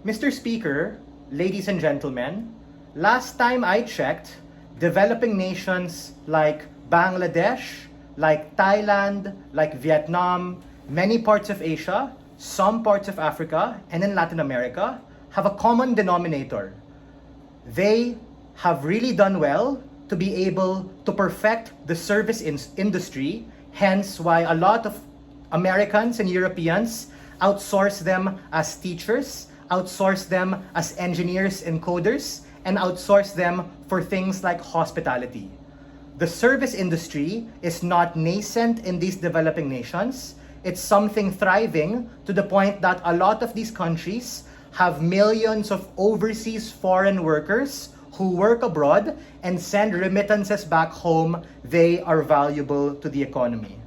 Mr. Speaker, ladies and gentlemen, last time I checked, developing nations like Bangladesh, like Thailand, like Vietnam, many parts of Asia, some parts of Africa, and in Latin America have a common denominator. They have really done well to be able to perfect the service industry, hence why a lot of Americans and Europeans outsource them as teachers, outsource them as engineers and coders, and outsource them for things like hospitality. The service industry is not nascent in these developing nations. It's something thriving to the point that a lot of these countries have millions of overseas foreign workers who work abroad and send remittances back home. They are valuable to the economy.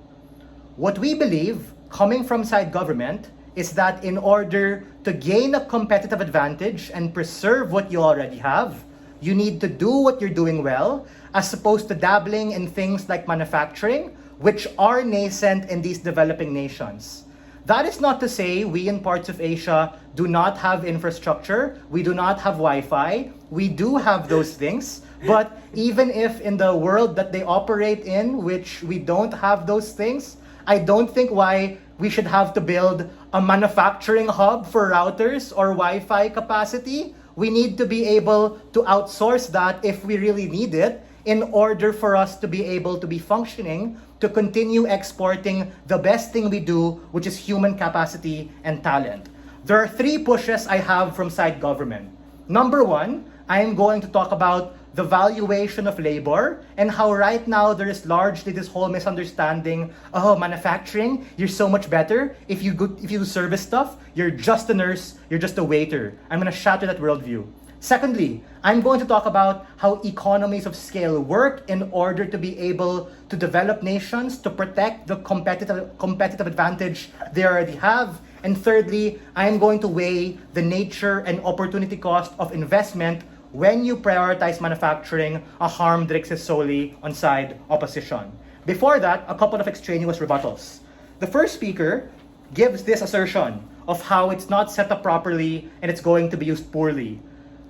What we believe, coming from side government, is that in order to gain a competitive advantage and preserve what you already have, you need to do what you're doing well, as opposed to dabbling in things like manufacturing, which are nascent in these developing nations. That is not to say we in parts of Asia do not have infrastructure, we do not have Wi-Fi, we do have those things, but even if in the world that they operate in, which we don't have those things, I don't think why we should have to build a manufacturing hub for routers or Wi-Fi capacity. We need to be able to outsource that if we really need it in order for us to be able to be functioning, to continue exporting the best thing we do, which is human capacity and talent. There are three pushes I have from side government. Number one, I am going to talk about the valuation of labor and how right now there is largely this whole misunderstanding, oh, manufacturing, you're so much better. If you do service stuff, you're just a nurse, you're just a waiter. I'm gonna shatter that worldview. Secondly, I'm going to talk about how economies of scale work in order to be able to develop nations, to protect the competitive advantage they already have. And thirdly, I'm going to weigh the nature and opportunity cost of investment when you prioritize manufacturing, a harm that exists solely on side opposition. Before that, a couple of extraneous rebuttals. The first speaker gives this assertion of how it's not set up properly and it's going to be used poorly.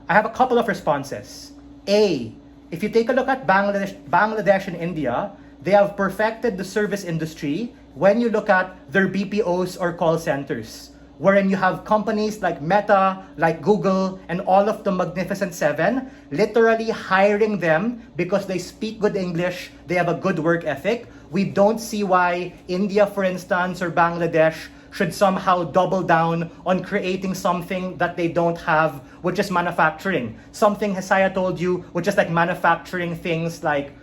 I have a couple of responses. A, if you take a look at Bangladesh and India, they have perfected the service industry when you look at their BPOs or call centers, wherein you have companies like Meta, like Google, and all of the Magnificent Seven literally hiring them because they speak good English, they have a good work ethic. We don't see why India, for instance, or Bangladesh should somehow double down on creating something that they don't have, which is manufacturing. Something Hesaya told you, which is like manufacturing things like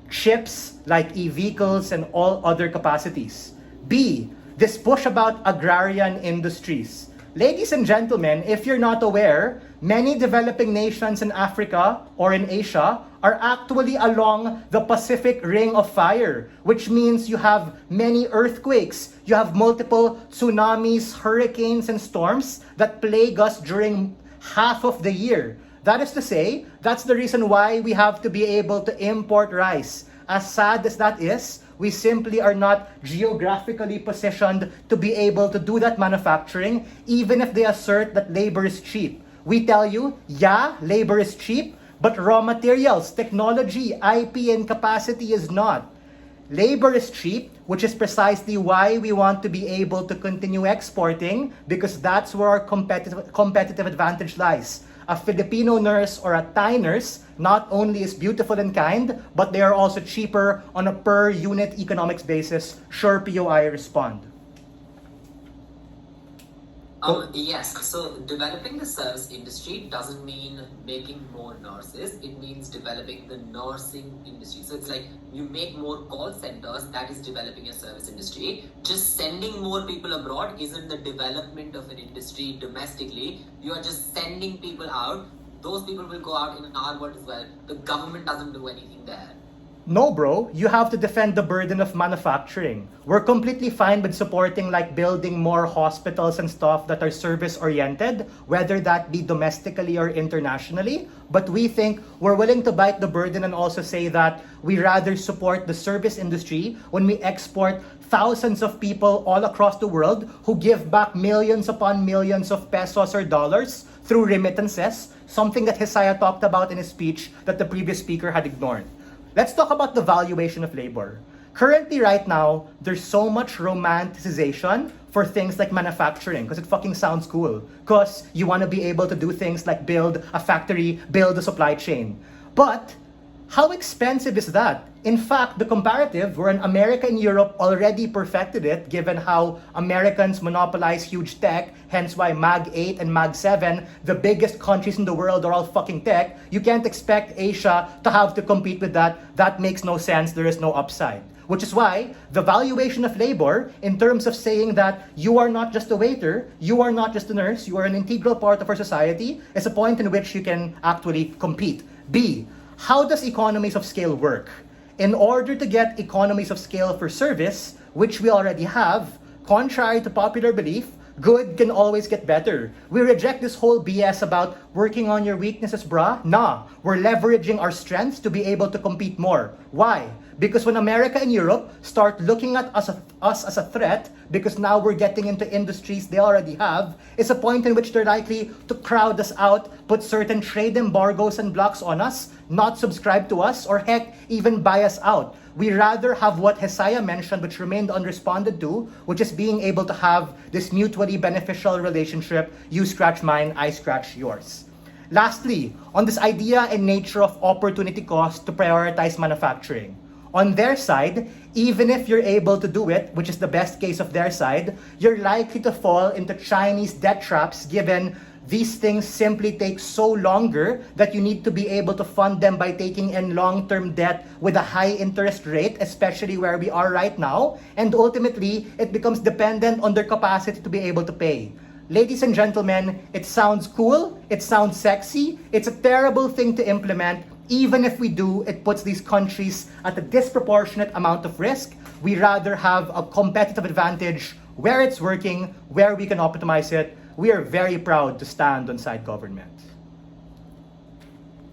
chips, like e-vehicles, and all other capacities. B, this push about agrarian industries. Ladies and gentlemen, if you're not aware, many developing nations in Africa or in Asia are actually along the Pacific Ring of Fire, which means you have many earthquakes, you have multiple tsunamis, hurricanes, and storms that plague us during half of the year. That is to say, that's the reason why we have to be able to import rice. As sad as that is, we simply are not geographically positioned to be able to do that manufacturing, even if they assert that labor is cheap. We tell you, yeah, labor is cheap, but raw materials, technology, IP, and capacity is not. Labor is cheap, which is precisely why we want to be able to continue exporting, because that's where our competitive advantage lies. A Filipino nurse or a Thai nurse not only is beautiful and kind, but they are also cheaper on a per unit economics basis. Sure, POI, respond. Yes, so developing the service industry doesn't mean making more nurses, it means developing the nursing industry. So it's like you make more call centers, that is developing a service industry. Just sending more people abroad isn't the development of an industry domestically. You are just sending people out. Those people will go out in our world as well. The government doesn't do anything there. No, bro, you have to defend the burden of manufacturing. We're completely fine with supporting like building more hospitals and stuff that are service oriented, whether that be domestically or internationally. But we think we're willing to bite the burden and also say that we rather support the service industry when we export thousands of people all across the world who give back millions upon millions of pesos or dollars through remittances, something that Hisaya talked about in his speech that the previous speaker had ignored. Let's talk about the valuation of labor. Currently, right now, there's so much romanticization for things like manufacturing because it fucking sounds cool. Because you want to be able to do things like build a factory, build a supply chain. But how expensive is that? In fact, the comparative, wherein America and Europe already perfected it, given how Americans monopolize huge tech, hence why Mag 8 and Mag 7, the biggest countries in the world are all fucking tech, you can't expect Asia to have to compete with that. That makes no sense, there is no upside. Which is why the valuation of labor, in terms of saying that you are not just a waiter, you are not just a nurse, you are an integral part of our society, is a point in which you can actually compete. B, how does economies of scale work? In order to get economies of scale for service, which we already have, contrary to popular belief, good can always get better. We reject this whole BS about working on your weaknesses, brah. Nah, we're leveraging our strengths to be able to compete more. Why? Because when America and Europe start looking at us as a threat, because now we're getting into industries they already have, is a point in which they're likely to crowd us out, put certain trade embargoes and blocks on us, not subscribe to us, or heck, even buy us out. We rather have what Hisaya mentioned, which remained unresponded to, which is being able to have this mutually beneficial relationship, you scratch mine, I scratch yours. Lastly, on this idea and nature of opportunity cost to prioritize manufacturing. On their side, even if you're able to do it, which is the best case of their side, you're likely to fall into Chinese debt traps given these things simply take so longer that you need to be able to fund them by taking in long-term debt with a high interest rate, especially where we are right now, and ultimately, it becomes dependent on their capacity to be able to pay. Ladies and gentlemen, it sounds cool, it sounds sexy, it's a terrible thing to implement. Even if we do, it puts these countries at a disproportionate amount of risk. We rather have a competitive advantage where it's working, where we can optimize it. We are very proud to stand on side government.